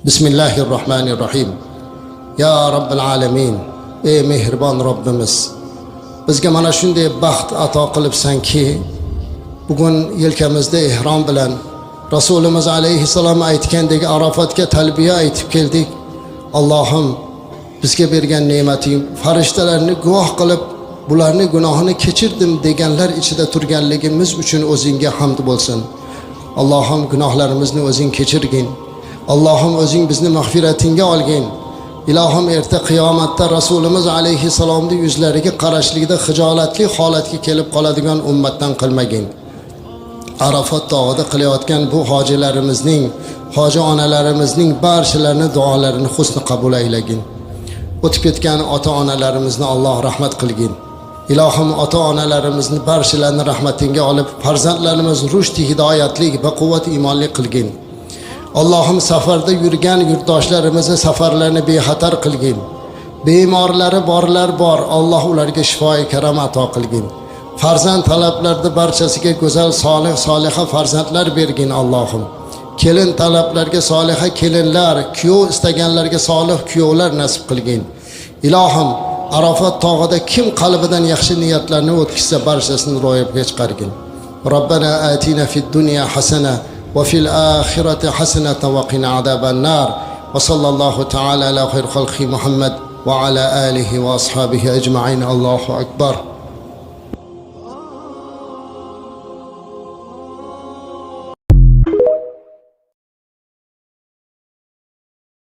Bismillahirrohmanirrohim. Ya Rabbil alamin, ey mehribon Robbimiz, bizga mana shunday baxt ato qilibsanki, bugun yelkamizda ihrom bilan Rasulimiz alayhissalom aytgandek Arafatga talbiya aytib keldik. Allohim, bizga bergan ne'mating farishtalarni guvoh qilib, bularni gunohini kechirdim deganlar ichida turganligimiz uchun o'zingga hamd bo'lsin. Allohim, gunohlarimizni o'zing kechirgin. Allohim, o'zing bizni mag'firatingga olgin. Ilohim, erta qiyomatda Rasulimiz alayhissalomning yuzlariga qarashlikda xijolatli holatga kelib qoladigan ummatdan qilmagin. Arafat tog'ida qilayotgan bu hojilarimizning, hoji onalarimizning barchalarini duolarini husni qabul aylagin. O'tib ketgan ota-onalarimizni Alloh rahmat qilgin. Ilohim, ota-onalarimizni barchalarini rahmatingga olib, farzandlarimiz rushdi, hidoyatli va quvvat iymonli qilgin. Allohim, safarda yurgan yurtdoshlarimizni safarlarini bexatar qilgin. Bemorlari borlar bor, Alloh ularga shifoi karam ato qilgin. Farzand talablarida barchasiga go'zal, solih, soliha farzandlar bergin Allohim. Kelin talablarga soliha kelinlar, kuyov istaganlarga solih kuyovlar nasib qilgin. Ilohim, Arafat tog'ida kim qalbidan yaxshi niyatlarni o'tkazsa barchasini ro'yobga chiqargin. Robbana atina fid dunya hasana va fil oxirati hasanatan va qina azaban nar. Va sallallohu ta'ala ala xayr xalqi Muhammad va ala alihi va ashabihi ajma'in. Allohu akbar.